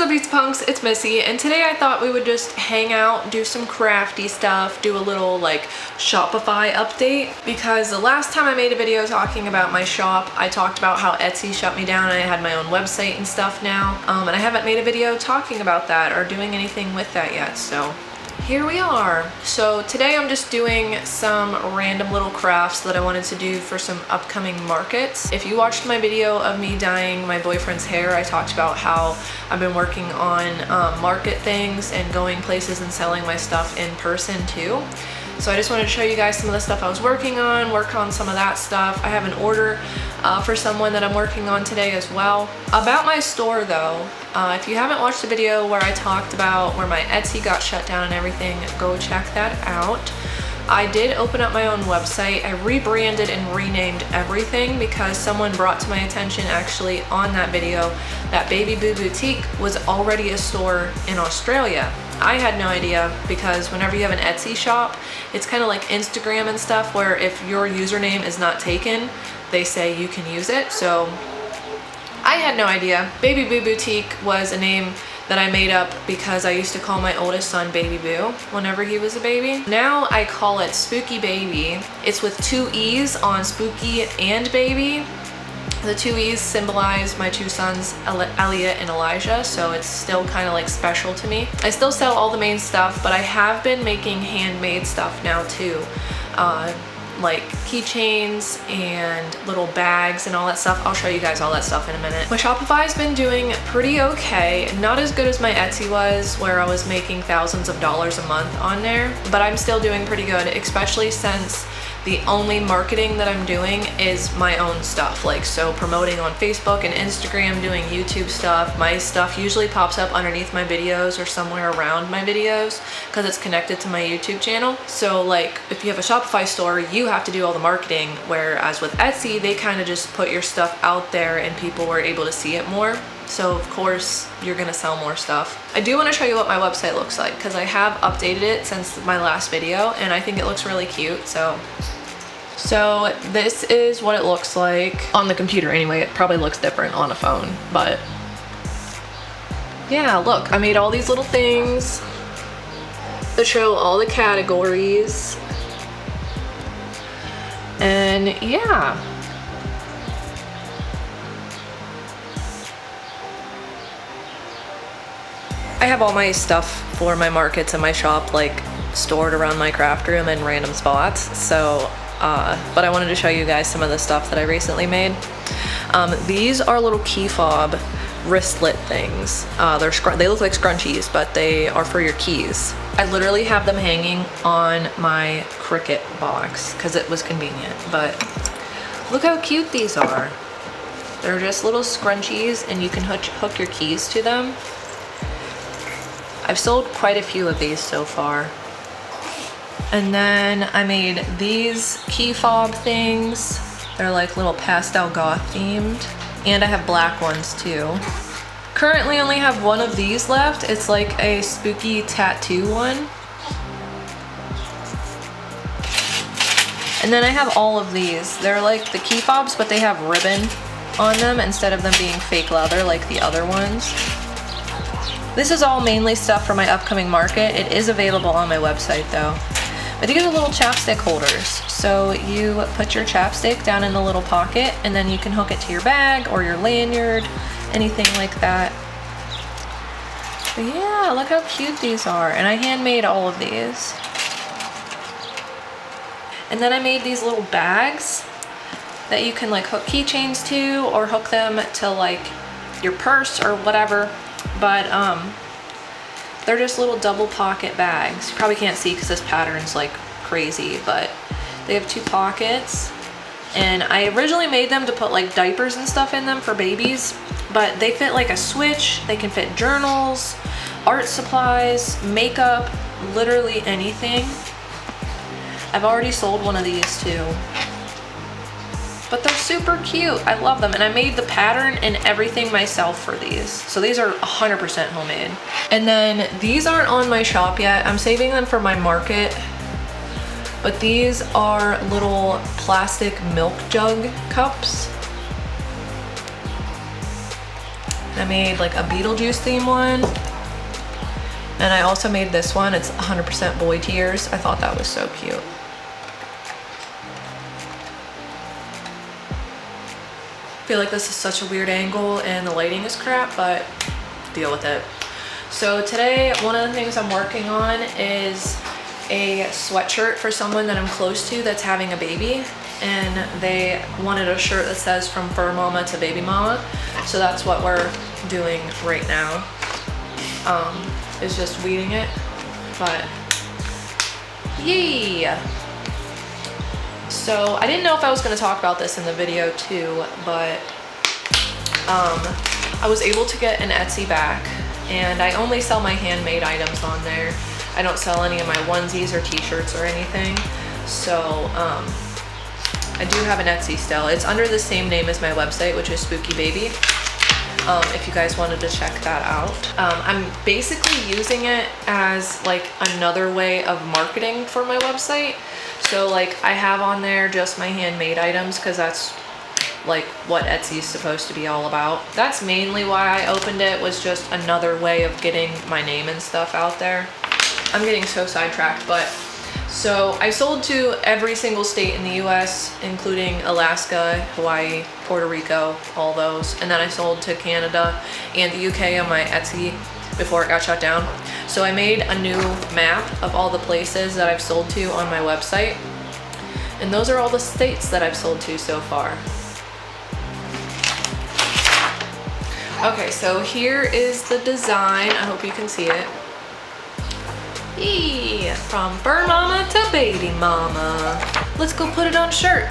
up, pizza punks? It's Missy, and today I thought we would just hang out, do some crafty stuff, do a little like Shopify update, because the last time I made a video talking about my shop, I talked about how Etsy shut me down and I had my own website and stuff now, and I haven't made a video talking about that or doing anything with that yet, so here we are. So today I'm just doing some random little crafts that I wanted to do for some upcoming markets. If you watched my video of me dyeing my boyfriend's hair, I talked about how I've been working on market things and going places and selling my stuff in person too. So I just wanted to show you guys some of the stuff I was working on, work on some of that stuff. I have an order for someone that I'm working on today as well. About my store though, if you haven't watched the video where I talked about where my Etsy got shut down and everything, go check that out. I did open up my own website. I rebranded and renamed everything because someone brought to my attention actually on that video that Baby Boo Boutique was already a store in Australia. I had no idea because whenever you have an Etsy shop, it's kind of like Instagram and stuff where if your username is not taken, they say you can use it. So I had no idea. Baby Boo Boutique was a name that I made up because I used to call my oldest son Baby Boo whenever he was a baby. Now I call it Spooky Baby. It's with 2 E's on Spooky and Baby. The 2 E's symbolize my 2 sons, Elliot and Elijah, so it's still kind of like special to me. I still sell all the main stuff, but I have been making handmade stuff now too. Like keychains and little bags and all that stuff. I'll show you guys all that stuff in a minute. My Shopify's been doing pretty okay. Not as good as my Etsy was, where I was making thousands of dollars a month on there, but I'm still doing pretty good, especially since the only marketing that I'm doing is my own stuff. Like, so promoting on Facebook and Instagram, doing YouTube stuff. My stuff usually pops up underneath my videos or somewhere around my videos because it's connected to my YouTube channel. So like, if you have a Shopify store, you have to do all the marketing, whereas with Etsy, they kind of just put your stuff out there and people were able to see it more. So of course, you're gonna sell more stuff. I do wanna show you what my website looks like because I have updated it since my last video and I think it looks really cute, so this is what it looks like on the computer anyway. It probably looks different on a phone, but yeah, look, I made all these little things that show all the categories. And yeah. I have all my stuff for my markets and my shop like stored around my craft room in random spots. So but I wanted to show you guys some of the stuff that I recently made. These are little key fob wristlet things. They look like scrunchies, but they are for your keys. I literally have them hanging on my Cricut box because it was convenient, but look how cute these are. They're just little scrunchies and you can hook your keys to them. I've sold quite a few of these so far. And then I made these key fob things. They're like little pastel goth themed. And I have black ones too. Currently only have one of these left. It's like a spooky tattoo one. And then I have all of these. They're like the key fobs, but they have ribbon on them instead of them being fake leather like the other ones. This is all mainly stuff for my upcoming market. It is available on my website though. But these are little chapstick holders. So you put your chapstick down in the little pocket and then you can hook it to your bag or your lanyard, anything like that. But yeah, look how cute these are. And I handmade all of these. And then I made these little bags that you can like hook keychains to or hook them to like your purse or whatever. But they're just little double pocket bags. You probably can't see because this pattern's like crazy, but they have 2 pockets. And I originally made them to put like diapers and stuff in them for babies, but they fit like a switch. They can fit journals, art supplies, makeup, literally anything. I've already sold one of these too. But they're super cute. I love them. And I made the pattern and everything myself for these. So these are 100% homemade. And then these aren't on my shop yet. I'm saving them for my market. But these are little plastic milk jug cups. I made like a Beetlejuice theme one. And I also made this one. It's 100% boy tears. I thought that was so cute. I feel like this is such a weird angle and the lighting is crap, but deal with it. So today, one of the things I'm working on is a sweatshirt for someone that I'm close to that's having a baby. And they wanted a shirt that says from fur mama to baby mama. So that's what we're doing right now. Is just weeding it, but yay! So I didn't know if I was going to talk about this in the video too, but I was able to get an Etsy back, and I only sell my handmade items on there. I don't sell any of my onesies or t-shirts or anything. So I do have an Etsy still. It's under the same name as my website, which is Spooky Baby. If you guys wanted to check that out. I'm basically using it as like another way of marketing for my website. So like I have on there just my handmade items because that's like what Etsy is supposed to be all about. That's mainly why I opened it, was just another way of getting my name and stuff out there. I'm getting so sidetracked, but so I sold to every single state in the US, including Alaska, Hawaii, Puerto Rico, all those. And then I sold to Canada and the UK on my Etsy before it got shut down. So I made a new map of all the places that I've sold to on my website. And those are all the states that I've sold to so far. Okay, so here is the design. I hope you can see it. Yee, from fur mama to baby mama. Let's go put it on a shirt.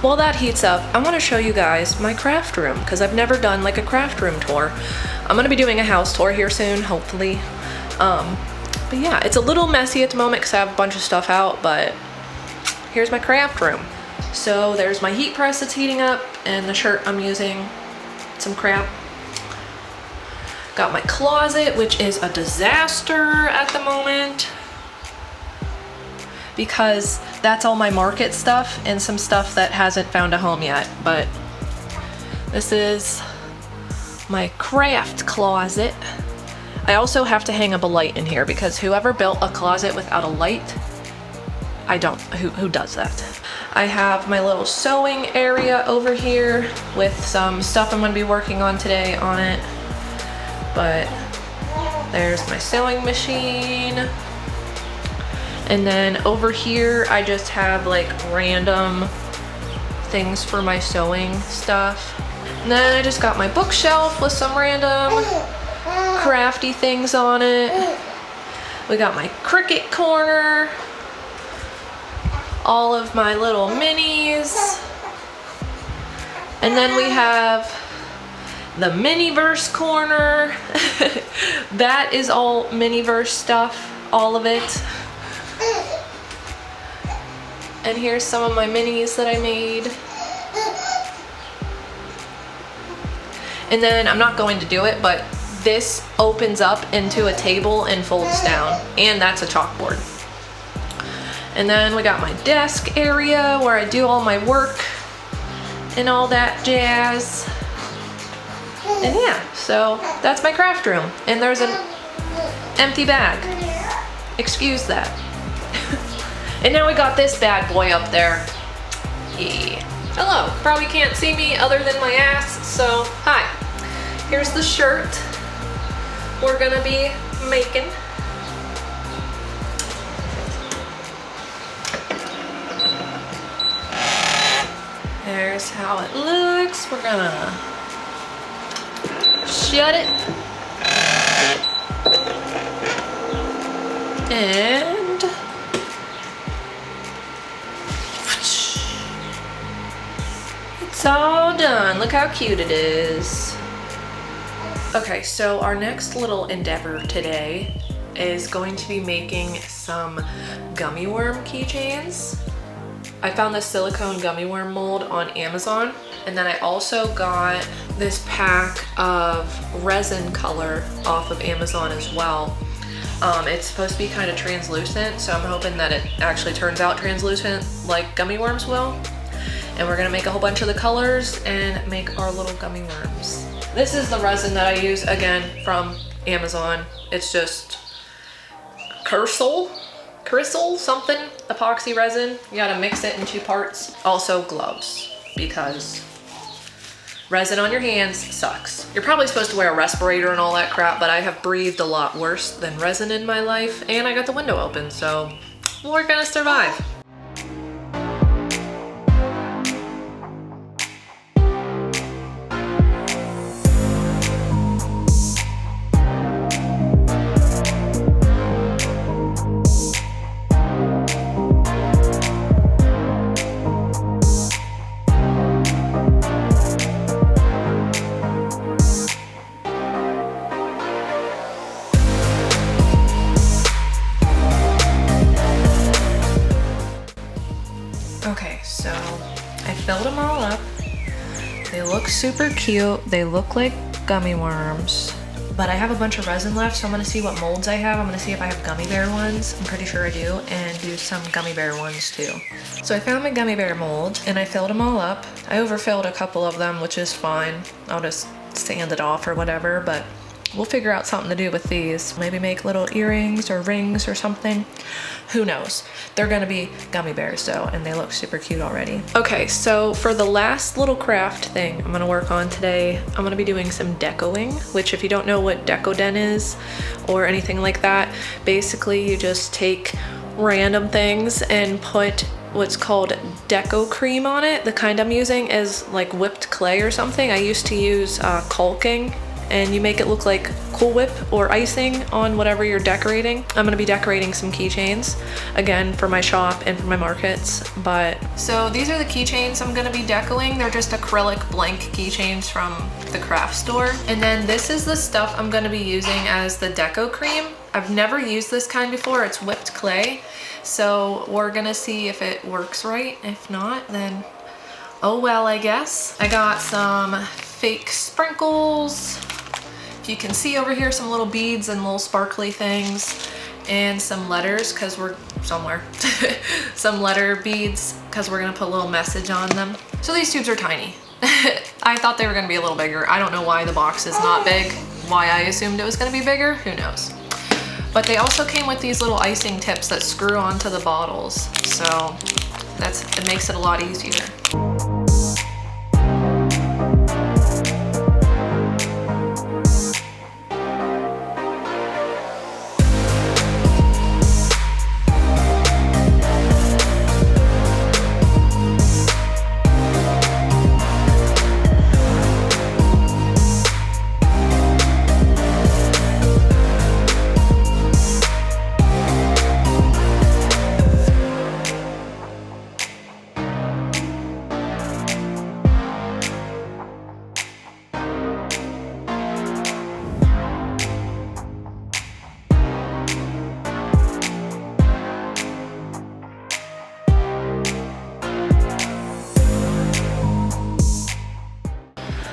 While that heats up, I want to show you guys my craft room because I've never done like a craft room tour. I'm going to be doing a house tour here soon, hopefully. But yeah, it's a little messy at the moment because I have a bunch of stuff out, but here's my craft room. So there's my heat press that's heating up and the shirt I'm using, some crap. Got my closet, which is a disaster at the moment because that's all my market stuff and some stuff that hasn't found a home yet. But this is my craft closet. I also have to hang up a light in here because whoever built a closet without a light, who does that? I have my little sewing area over here with some stuff I'm going to be working on today on it. But there's my sewing machine. And then over here, I just have like random things for my sewing stuff. And then I just got my bookshelf with some random crafty things on it. We got my Cricut corner. All of my little minis. And then we have the Miniverse corner. That is all Miniverse stuff, all of it. And here's some of my minis that I made. And then I'm not going to do it, but this opens up into a table and folds down, and that's a chalkboard. And then we got my desk area where I do all my work and all that jazz. And yeah, so that's my craft room. And there's an empty bag. Excuse that. And now we got this bad boy up there. Yeah. Hello. Probably can't see me other than my ass, so hi. Here's the shirt we're gonna be making. There's how it looks. We're gonna shut it. And it's all done. Look how cute it is. Okay, so our next little endeavor today is going to be making some gummy worm keychains. I found this silicone gummy worm mold on Amazon, and then I also got this pack of resin color off of Amazon as well. It's supposed to be kind of translucent, so I'm hoping that it actually turns out translucent like gummy worms will. And we're gonna make a whole bunch of the colors and make our little gummy worms. This is the resin that I use, again, from Amazon. It's just Crystal something, epoxy resin. You gotta mix it in 2 parts. Also gloves, because resin on your hands sucks. You're probably supposed to wear a respirator and all that crap, but I have breathed a lot worse than resin in my life, and I got the window open, so we're gonna survive. Okay, so I filled them all up. They look super cute. They look like gummy worms, but I have a bunch of resin left, so I'm gonna see what molds I have. I'm gonna see if I have gummy bear ones. I'm pretty sure I do, and do some gummy bear ones too. So I found my gummy bear mold and I filled them all up. I overfilled a couple of them, which is fine. I'll just sand it off or whatever, but we'll figure out something to do with these. Maybe make little earrings or rings or something. Who knows? They're gonna be gummy bears though, and they look super cute already. Okay, so for the last little craft thing I'm gonna work on today, I'm gonna be doing some decoing, which if you don't know what deco-den is or anything like that, basically you just take random things and put what's called deco cream on it. The kind I'm using is like whipped clay or something. I used to use caulking, and you make it look like Cool Whip or icing on whatever you're decorating. I'm gonna be decorating some keychains, again, for my shop and for my markets, but. So these are the keychains I'm gonna be decoing. They're just acrylic blank keychains from the craft store. And then this is the stuff I'm gonna be using as the deco cream. I've never used this kind before. It's whipped clay. So we're gonna see if it works right. If not, then oh well, I guess. I got some fake sprinkles. You can see over here some little beads and little sparkly things, and some letters because we're somewhere. Some letter beads because we're gonna put a little message on them. So these tubes are tiny. I thought they were gonna be a little bigger. I don't know why the box is not big, why I assumed it was gonna be bigger, who knows. But they also came with these little icing tips that screw onto the bottles. So it makes it a lot easier.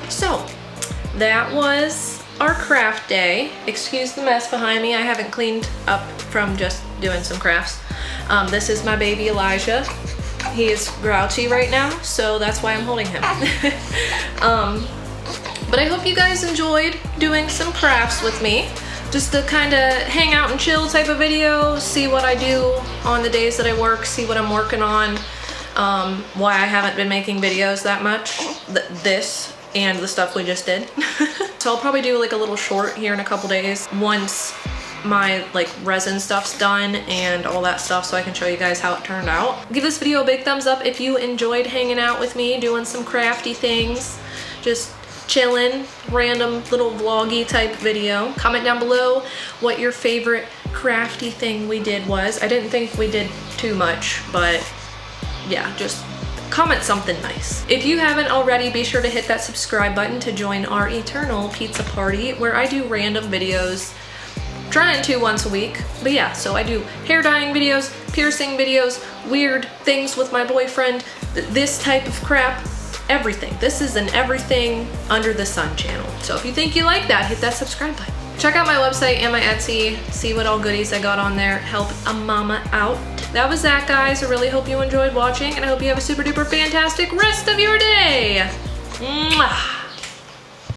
So that was our craft day. Excuse the mess behind me. I haven't cleaned up from just doing some crafts. This is my baby Elijah. He is grouchy right now, so that's why I'm holding him. But I hope you guys enjoyed doing some crafts with me. Just to kind of hang out and chill type of video, see what I do on the days that I work, see what I'm working on, why I haven't been making videos that much, this and the stuff we just did. So I'll probably do like a little short here in a couple days once my like resin stuff's done and all that stuff, so I can show you guys how it turned out. Give this video a big thumbs up if you enjoyed hanging out with me, doing some crafty things, just chillin', random little vloggy type video. Comment down below what your favorite crafty thing we did was. I didn't think we did too much, but yeah, just comment something nice. If you haven't already, be sure to hit that subscribe button to join our eternal pizza party where I do random videos, trying to once a week. But yeah, so I do hair dyeing videos, piercing videos, weird things with my boyfriend, this type of crap, everything. This is an everything under the sun channel. So if you think you like that, hit that subscribe button. Check out my website and my Etsy. See what all goodies I got on there. Help a mama out. That was that, guys. I really hope you enjoyed watching, and I hope you have a super duper fantastic rest of your day. Mwah.